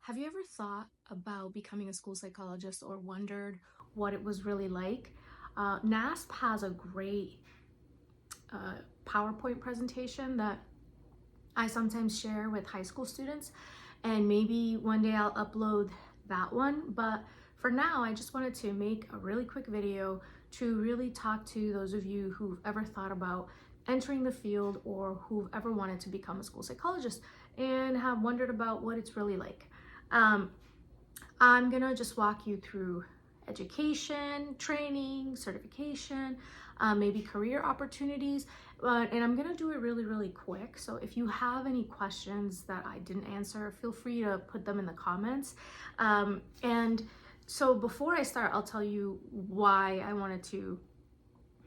Have you ever thought about becoming a school psychologist or wondered what it was really like? NASP has a great PowerPoint presentation that I sometimes share with high school students, and maybe one day I'll upload that one. But for now, I just wanted to make a really quick video to really talk to those of you who've ever thought about entering the field or who've ever wanted to become a school psychologist and have wondered about what it's really like. I'm gonna just walk you through education, training, certification, maybe career opportunities, and I'm gonna do it really quick. So if you have any questions that I didn't answer, feel free to put them in the comments. And so before I start, I'll tell you why I wanted to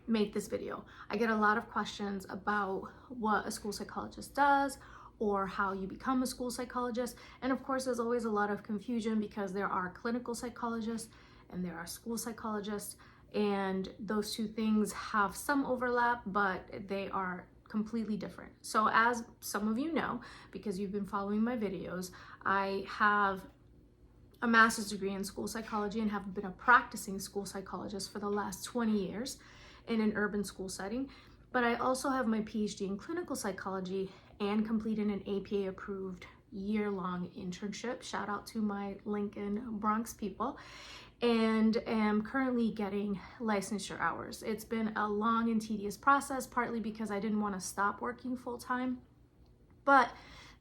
make this video. I get a lot of questions about what a school psychologist does or how you become a school psychologist. And of course, there's always a lot of confusion because there are clinical psychologists and there are school psychologists, and those two things have some overlap, but they are completely different. So as some of you know, because you've been following my videos, I have a master's degree in school psychology and have been a practicing school psychologist for the last 20 years in an urban school setting. But I also have my Ph.D. in clinical psychology and completed an APA approved year-long internship. Shout out to my Lincoln Bronx people. And am currently getting licensure hours. It's been a long and tedious process, partly because I didn't want to stop working full-time, but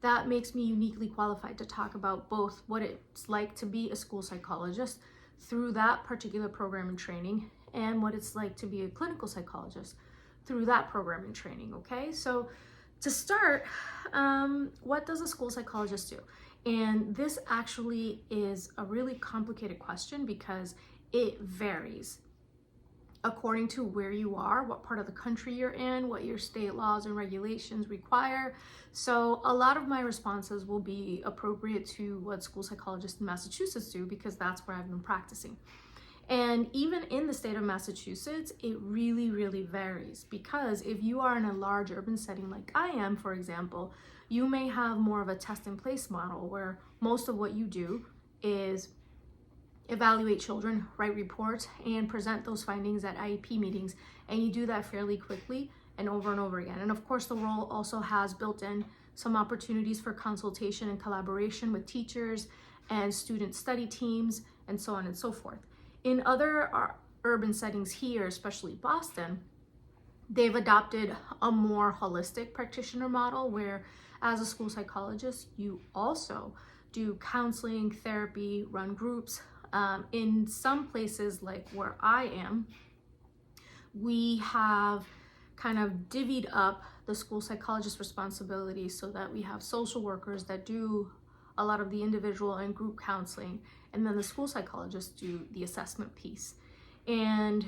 that makes me uniquely qualified to talk about both what it's like to be a school psychologist through that particular program and training, and what it's like to be a clinical psychologist through that program and training. Okay, so to start, what does a school psychologist do? And this actually is a really complicated question because it varies according to where you are, what part of the country you're in, what your state laws and regulations require. So a lot of my responses will be appropriate to what school psychologists in Massachusetts do, because that's where I've been practicing. And even in the state of Massachusetts, it really varies, because if you are in a large urban setting like I am, for example, you may have more of a test and place model where most of what you do is evaluate children, write reports, and present those findings at IEP meetings. And you do that fairly quickly and over again. And of course, the role also has built in some opportunities for consultation and collaboration with teachers and student study teams, and so on and so forth. In other urban settings here, especially Boston, they've adopted a more holistic practitioner model where, as a school psychologist, you also do counseling, therapy, run groups. In some places, like where I am, we have kind of divvied up the school psychologist responsibilities so that we have social workers that do a lot of the individual and group counseling, and then the school psychologists do the assessment piece. And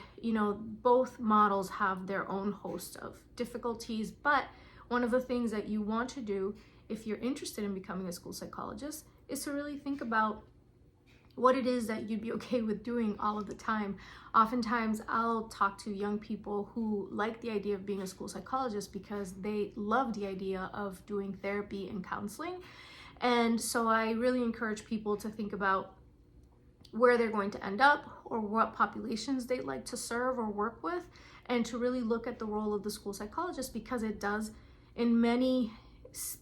both models have their own host of difficulties, but one of the things that you want to do if you're interested in becoming a school psychologist is to really think about what it is that you'd be okay with doing all of the time. Oftentimes I'll talk to young people who like the idea of being a school psychologist because they love the idea of doing therapy and counseling. And so I really encourage people to think about where they're going to end up or what populations they'd like to serve or work with, and to really look at the role of the school psychologist, because it does in many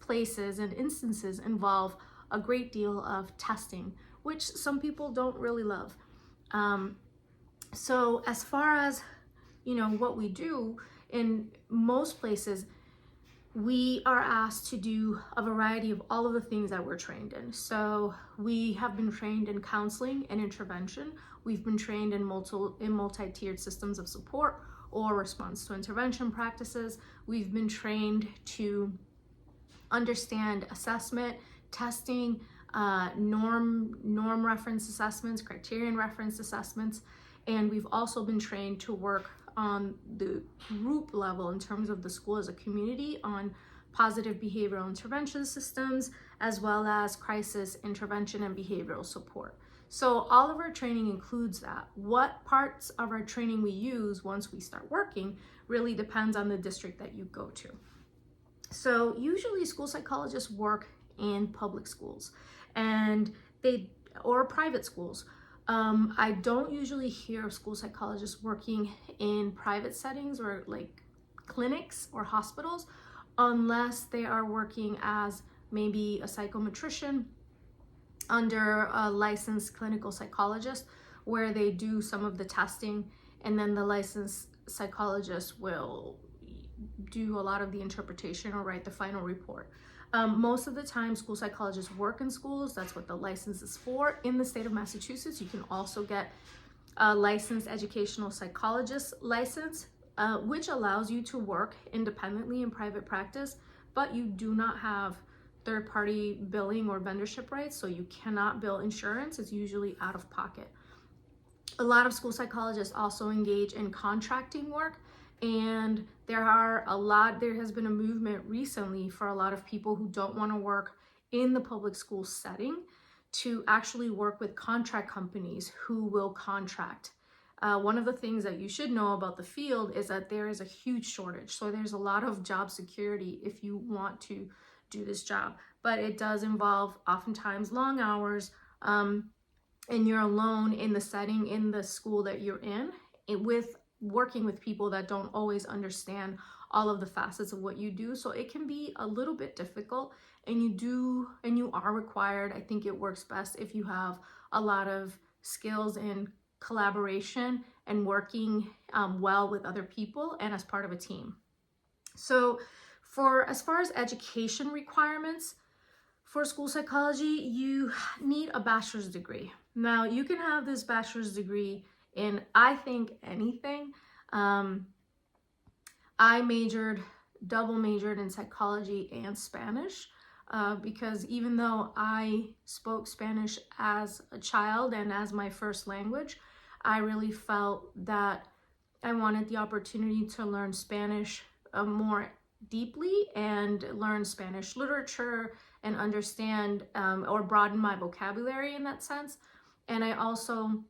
places and instances involve a great deal of testing, which some people don't really love. So as far as what we do, in most places we are asked to do a variety of all of the things that we're trained in. So we have been trained in counseling and intervention. We've been trained in multi-tiered systems of support or response to intervention practices. We've been trained to understand assessment, testing, norm reference assessments, criterion reference assessments, and we've also been trained to work on the group level in terms of the school as a community on positive behavioral intervention systems, as well as crisis intervention and behavioral support. So all of our training includes that. What parts of our training we use once we start working really depends on the district that you go to. So usually school psychologists work in public schools, and or private schools. I don't usually hear of school psychologists working in private settings or like clinics or hospitals unless they are working as maybe a psychometrician under a licensed clinical psychologist, where they do some of the testing and then the licensed psychologist will do a lot of the interpretation or write the final report. Most of the time, school psychologists work in schools. That's what the license is for. In the state of Massachusetts, you can also get a licensed educational psychologist license, which allows you to work independently in private practice, but you do not have third-party billing or vendorship rights, so you cannot bill insurance. It's usually out of pocket. A lot of school psychologists also engage in contracting work, and there has been a movement recently for a lot of people who don't want to work in the public school setting to actually work with contract companies who will contract. One of the things that you should know about the field is that there is a huge shortage. So there's a lot of job security if you want to do this job, but it does involve oftentimes long hours, and you're alone in the setting, in the school that you're in, with working with people that don't always understand all of the facets of what you do. So it can be a little bit difficult, and you are required. I think it works best if you have a lot of skills in collaboration and working well with other people and as part of a team. So as far as education requirements for school psychology, you need a bachelor's degree. Now, you can have this bachelor's degree in, I think, anything. I double majored in psychology and Spanish, because even though I spoke Spanish as a child and as my first language, I really felt that I wanted the opportunity to learn Spanish more deeply and learn Spanish literature and understand or broaden my vocabulary in that sense. And I also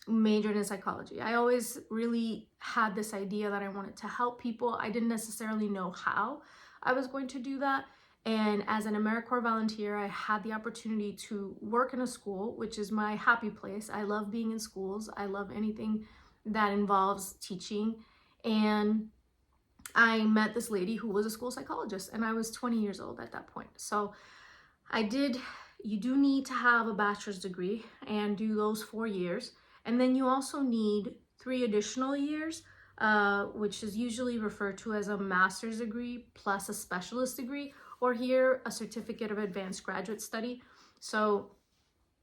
majored in psychology. I always really had this idea that I wanted to help people. I didn't necessarily know how I was going to do that. And as an AmeriCorps volunteer, I had the opportunity to work in a school, which is my happy place. I love being in schools. I love anything that involves teaching. And I met this lady who was a school psychologist, and I was 20 years old at that point. So you do need to have a bachelor's degree and do those 4 years. And then you also need 3 additional years, which is usually referred to as a master's degree plus a specialist degree, or here a certificate of advanced graduate study. So,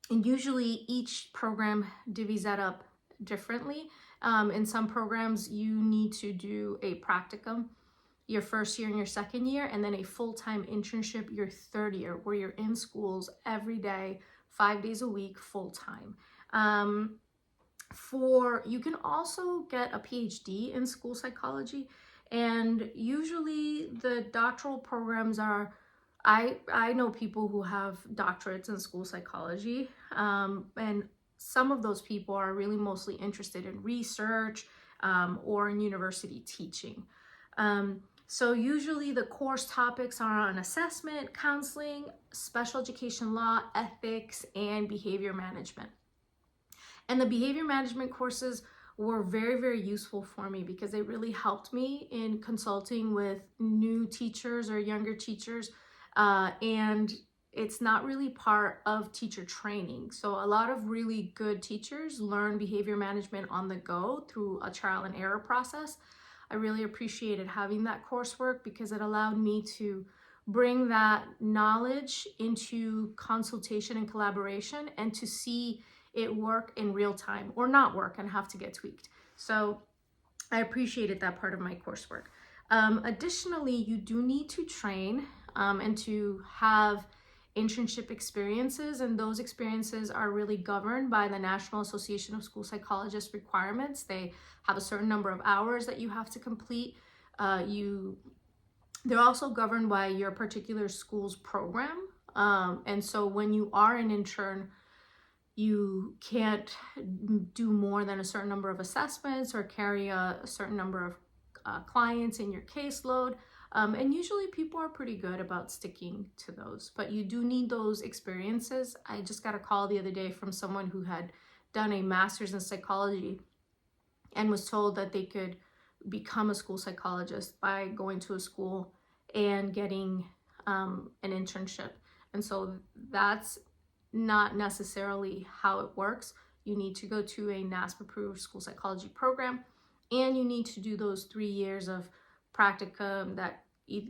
and usually each program divvies that up differently. In some programs, you need to do a practicum your first year and your second year, and then a full-time internship your third year, where you're in schools every day, 5 days a week, full-time. You can also get a Ph.D. in school psychology, and usually the doctoral programs are, I know people who have doctorates in school psychology, and some of those people are really mostly interested in research or in university teaching. So usually the course topics are on assessment, counseling, special education law, ethics, and behavior management. And the behavior management courses were very, very useful for me because they really helped me in consulting with new teachers or younger teachers. And it's not really part of teacher training. So a lot of really good teachers learn behavior management on the go through a trial and error process. I really appreciated having that coursework because it allowed me to bring that knowledge into consultation and collaboration and to see it work in real time or not work and have to get tweaked. So I appreciated that part of my coursework. Additionally, you do need to train and to have internship experiences, and those experiences are really governed by the National Association of School Psychologists requirements. They have a certain number of hours that you have to complete. They're also governed by your particular school's program. And so when you are an intern, you can't do more than a certain number of assessments or carry a certain number of clients in your caseload. And usually people are pretty good about sticking to those, but you do need those experiences. I just got a call the other day from someone who had done a master's in psychology and was told that they could become a school psychologist by going to a school and getting an internship. And so that's not necessarily how it works. You need to go to a NASP approved school psychology program, and you need to do those 3 years of practicum that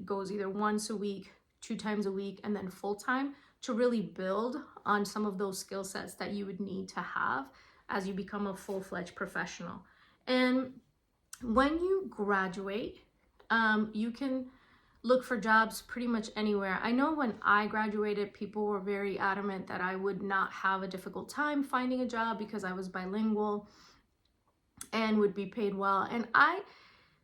goes either once a week, 2 times a week, and then full time to really build on some of those skill sets that you would need to have as you become a full-fledged professional. And when you graduate, you can look for jobs pretty much anywhere. I know when I graduated, people were very adamant that I would not have a difficult time finding a job because I was bilingual and would be paid well. And I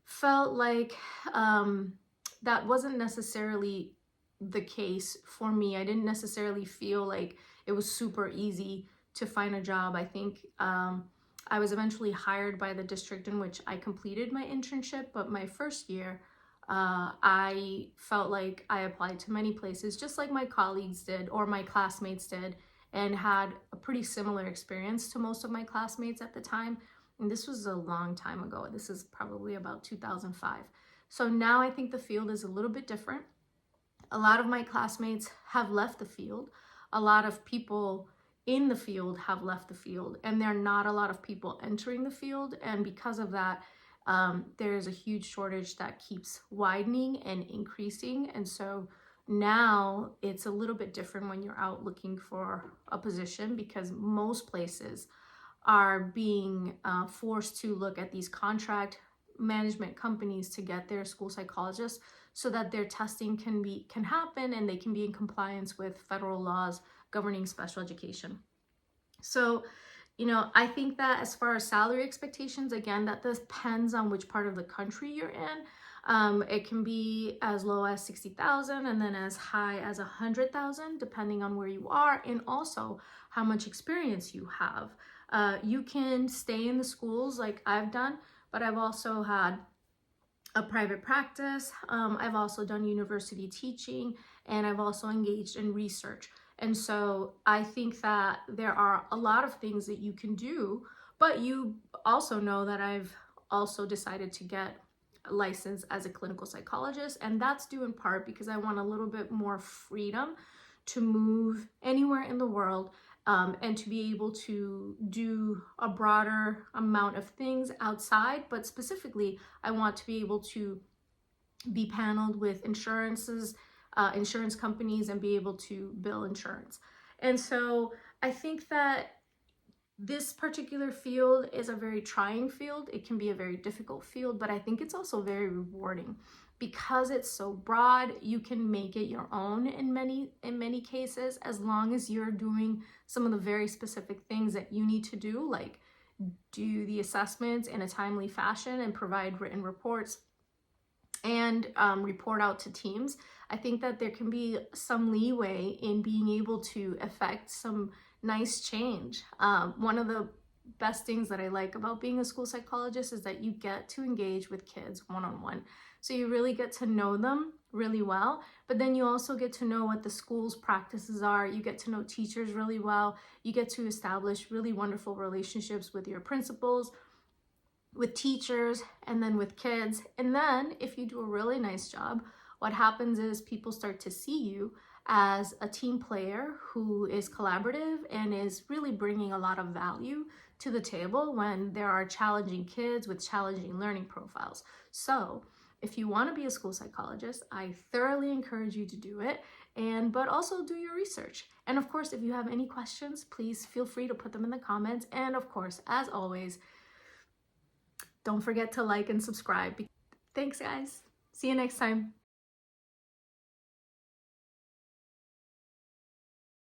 felt like that wasn't necessarily the case for me. I didn't necessarily feel like it was super easy to find a job. I think I was eventually hired by the district in which I completed my internship, but my first year, I felt like I applied to many places, just like my colleagues did or my classmates did, and had a pretty similar experience to most of my classmates at the time. And this was a long time ago. This is probably about 2005. So now I think the field is a little bit different. A lot of my classmates have left the field. A lot of people in the field have left the field, and there are not a lot of people entering the field. And because of that, there's a huge shortage that keeps widening and increasing. And so now it's a little bit different when you're out looking for a position, because most places are being forced to look at these contract management companies to get their school psychologists so that their testing can happen and they can be in compliance with federal laws governing special education. So, I think that as far as salary expectations, again, that depends on which part of the country you're in. It can be as low as 60,000 and then as high as 100,000, depending on where you are and also how much experience you have. You can stay in the schools like I've done, but I've also had a private practice. I've also done university teaching, and I've also engaged in research. And so I think that there are a lot of things that you can do, but you also know that I've also decided to get a license as a clinical psychologist, and that's due in part because I want a little bit more freedom to move anywhere in the world, and to be able to do a broader amount of things outside. But specifically, I want to be able to be paneled with insurance companies and be able to bill insurance. And so I think that this particular field is a very trying field. It can be a very difficult field, but I think it's also very rewarding because it's so broad. You can make it your own in many cases, as long as you're doing some of the very specific things that you need to do, like do the assessments in a timely fashion and provide written reports and report out to teams. I think that there can be some leeway in being able to affect some nice change. One of the best things that I like about being a school psychologist is that you get to engage with kids one-on-one. So you really get to know them really well, but then you also get to know what the school's practices are. You get to know teachers really well. You get to establish really wonderful relationships with your principals, with teachers, and then with kids. And then if you do a really nice job, what happens is people start to see you as a team player who is collaborative and is really bringing a lot of value to the table when there are challenging kids with challenging learning profiles. So if you want to be a school psychologist, I thoroughly encourage you to do it, but also do your research. And of course, if you have any questions, please feel free to put them in the comments. And of course, as always, don't forget to like and subscribe. Thanks, guys. See you next time.